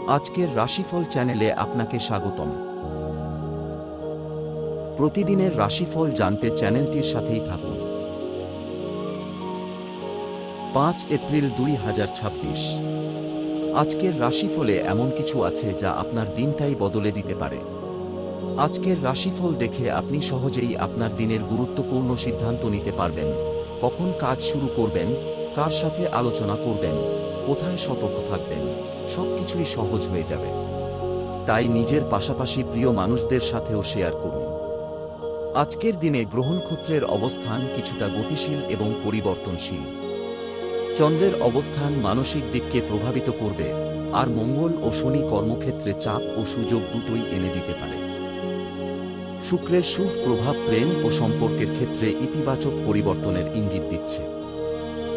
আজকের রাশিফল চ্যানেলে আপনাকে স্বাগতম। প্রতিদিনের রাশিফল জানতে চ্যানেলটির সাথেই থাকুন। 5 এপ্রিল 2026। আজকের রাশিফলে এমন কিছু আছে যা আপনার দিনটাই বদলে দিতে পারে। আজকের রাশিফল দেখে আপনি সহজেই আপনার দিনের গুরুত্বপূর্ণ সিদ্ধান্ত নিতে পারবেন। কখন কাজ শুরু করবেন, কার সাথে আলোচনা করবেন, কোথায় সতর্ক থাকবেন, সবকিছুই সহজ হয়ে যাবে। তাই নিজের পাশাপাশি প্রিয় মানুষদের সাথেও শেয়ার করুন। আজকের দিনে গ্রহনক্ষত্রের অবস্থান কিছুটা গতিশীল এবং পরিবর্তনশীল। চন্দ্রের অবস্থান মানসিক দিককে প্রভাবিত করবে, আর মঙ্গল ও শনি কর্মক্ষেত্রে চাপ ও সুযোগ দুটোই এনে দিতে পারে। শুক্রের শুভ প্রভাব প্রেম ও সম্পর্কের ক্ষেত্রে ইতিবাচক পরিবর্তনের ইঙ্গিত দিচ্ছে।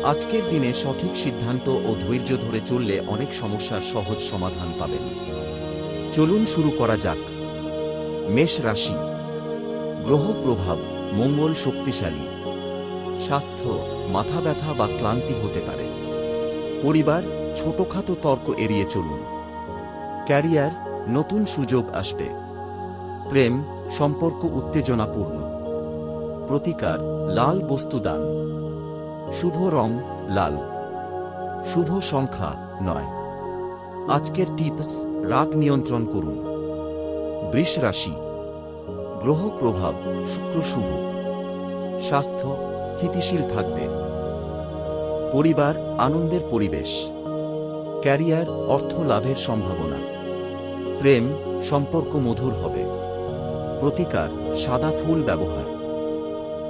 আজকের দিনে সঠিক সিদ্ধান্ত ও ধৈর্য ধরে চললে অনেক সমস্যার সহজ সমাধান পাবেন। চলুন শুরু করা যাক। মেষ রাশি। গ্রহ প্রভাব, মঙ্গল শক্তিশালী। স্বাস্থ্য, মাথা ব্যথা বা ক্লান্তি হতে পারে। পরিবার, ছোটখাটো তর্ক এড়িয়ে চলুন। ক্যারিয়ার, নতুন সুযোগ আসবে। প্রেম, সম্পর্ক উত্তেজনাপূর্ণ। প্রতিকার, লাল বস্তু দান। শুভ রং লাল। শুভ সংখ্যা 9। আজকের টিপস, রাগ নিয়ন্ত্রণ করুন। বৃষ রাশি। গ্রহ প্রভাব, শুক্র শুভ। স্বাস্থ্য, স্থিতিশীল থাকবে। পরিবার, আনন্দের পরিবেশ। ক্যারিয়ার, অর্থ লাভের সম্ভাবনা। প্রেম, সম্পর্ক মধুর হবে। প্রতিকার, সাদা ফুল ব্যবহার।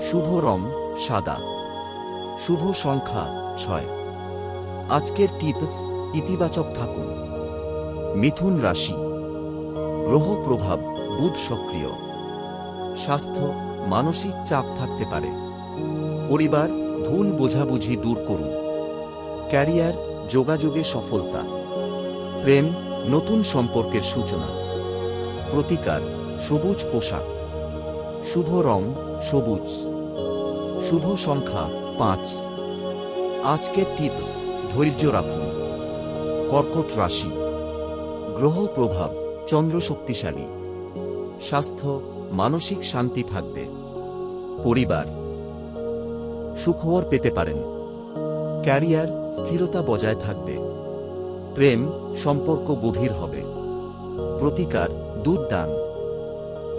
শুভ রং সাদা। শুভ সংখ্যা 6। আজকের টিপস, ইতিবাচক থাকুন। মিথুন রাশি। গ্রহ প্রভাব, বুধ সক্রিয়। স্বাস্থ্য, মানসিক চাপ থাকতে পারে। পরিবার, ভুল বোঝাবুঝি দূর করুন। ক্যারিয়ার, যোগাযোগে সফলতা। প্রেম, নতুন সম্পর্কের সূচনা। প্রতিকার, সবুজ পোশাক। শুভ রং সবুজ। শুভ সংখ্যা 5। আজকের টিপস, ধৈর্য রাখুন। কর্কট রাশি। গ্রহ প্রভাব, চন্দ্র শক্তিশালী। স্বাস্থ্য, মানসিক শান্তি থাকবে। পরিবার, সুখবর পেতে পারেন। ক্যারিয়ার, স্থিরতা বজায় থাকবে। প্রেম, সম্পর্ক গভীর হবে। প্রতিকার, দুধ দান।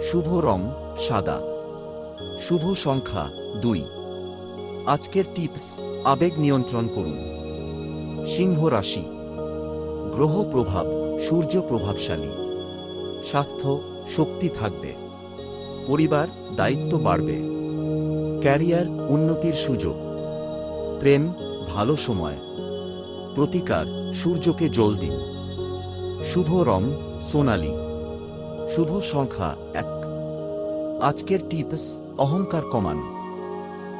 শুভ রং সাদা। শুভ সংখ্যা 2। আজকের টিপস, আবেগ নিয়ন্ত্রণ করুন। সিংহ রাশি। গ্রহ প্রভাব, সূর্য প্রভাবশালী। স্বাস্থ্য, শক্তি থাকবে। পরিবার, দায়িত্ব বাড়বে। ক্যারিয়ার, উন্নতির সুযোগ। প্রেম, ভালো সময়। প্রতিকার, সূর্যকে জল দিন। শুভ রং সোনালী। শুভ সংখ্যা 1। আজকের টিপস, অহংকার কমান।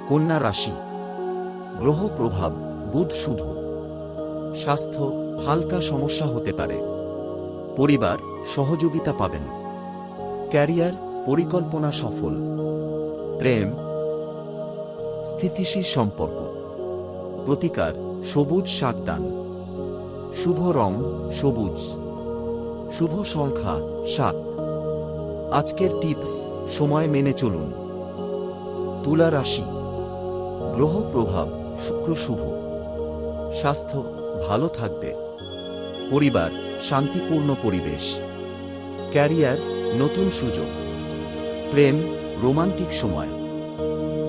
কন্যা রাশি। গ্রহ প্রভাব, বুধ শুভ। স্বাস্থ্য, হালকা সমস্যা হতে পারে। পরিবার, সহযোগিতা পাবেন। ক্যারিয়ার, পরিকল্পনা সফল। প্রেম, স্থিতিশীল সম্পর্ক। প্রতিকার, সবুজ শাক দান। শুভ রং সবুজ। শুভ সংখ্যা 7। আজকের টিপস, সময় মেনে চলুন। তুলা রাশি। গ্রহ প্রভাব, শুক্র শুভ। স্বাস্থ্য, ভালো থাকবে। পরিবার, শান্তিপূর্ণ পরিবেশ। ক্যারিয়ার, নতুন সুযোগ। প্রেম, রোমান্টিক সময়।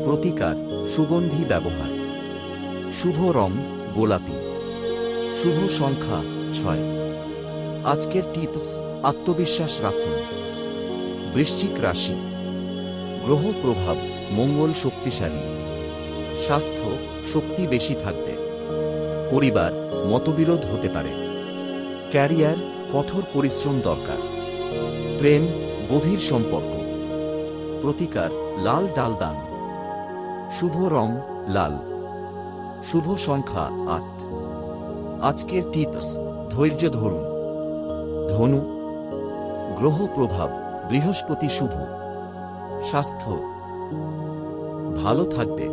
প্রতিকার, সুগন্ধি ব্যবহার। শুভ রং গোলাপি। শুভ সংখ্যা 6। আজকের টিপস, আত্মবিশ্বাস রাখুন। বৃশ্চিক রাশি। গ্রহ প্রভাব, মঙ্গল শক্তিশালী। স্বাস্থ্য, শক্তি বেশি থাকবে। পরিবার, মতবিরোধ হতে পারে। ক্যারিয়ার, কঠোর পরিশ্রম দরকার। প্রেম, গভীর সম্পর্ক। প্রতিকার, লাল ডাল দান। শুভ রং লাল। শুভ সংখ্যা 8। আজকের টিপস, ধৈর্য ধরুন। ধনু। গ্রহ প্রভাব, বৃহস্পতি শুভ। স্বাস্থ্য, ভালো থাকবে।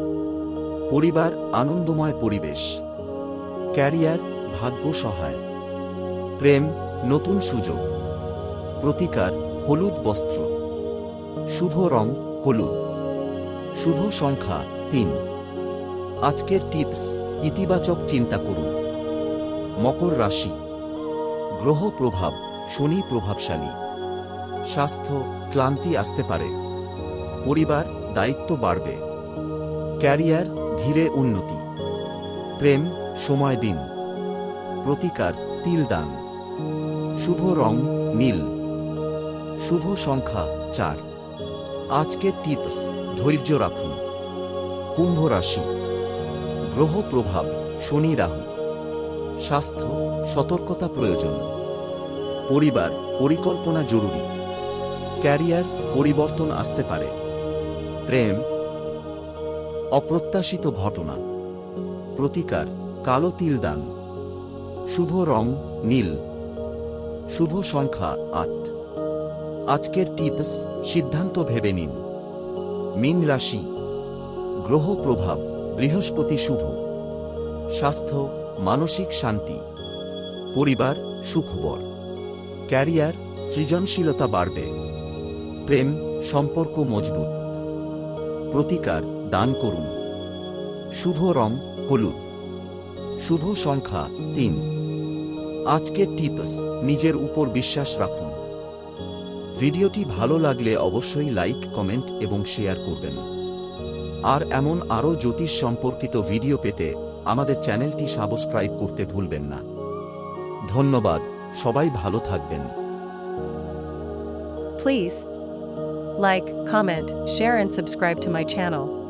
পরিবার, আনন্দময় পরিবেশ। ক্যারিয়ার, ভাগ্য সহায়। প্রেম, নতুন সুযোগ। প্রতিকার হলুদ বস্ত্র। শুভ রং হলুদ। শুভ সংখ্যা 3। আজকের টিপস, ইতিবাচক চিন্তা করুন। মকর রাশি। গ্রহ প্রভাব, শনি প্রভাবশালী। স্বাস্থ্য, ক্লান্তি আসতে পারে। পরিবার, দায়িত্ব বাড়বে। ক্যারিয়ার, ধীরে উন্নতি। প্রেম, সময় দিন। প্রতিকার, তিল দান। শুভ রং নীল। শুভ সংখ্যা 4। আজকের টিপস, ধৈর্য রাখুন। কুম্ভ রাশি। গ্রহ প্রভাব, শনি রাহু। স্বাস্থ্য, সতর্কতা প্রয়োজন। পরিবার, পরিকল্পনা জরুরি। ক্যারিয়ার, পরিবর্তন আসতে পারে। প্রেম, অপ্রত্যাশিত ঘটনা। প্রতিকার, কালো তিল দান। শুভ রং নীল। শুভ সংখ্যা 8। আজকের টিপস, সিদ্ধান্ত ভেবে নিন। মীন রাশি। গ্রহ প্রভাব, বৃহস্পতি শুভ। স্বাস্থ্য, মানসিক শান্তি। পরিবার, সুখবর। ক্যারিয়ার, সৃজনশীলতা বাড়বে। প্রেম, সম্পর্ক মজবুত। প্রতিকার, দান করুন। শুভ রং হলুদ। শুভ সংখ্যা 3। আজকের টিপস, নিজের উপর বিশ্বাস রাখুন। ভিডিওটি ভালো লাগলে অবশ্যই লাইক, কমেন্ট এবং শেয়ার করবেন। আর এমন আরও জ্যোতিষ সম্পর্কিত ভিডিও পেতে আমাদের চ্যানেলটি সাবস্ক্রাইব করতে ভুলবেন না। ধন্যবাদ, সবাই ভালো থাকবেন। Please like, comment, share and subscribe to my channel.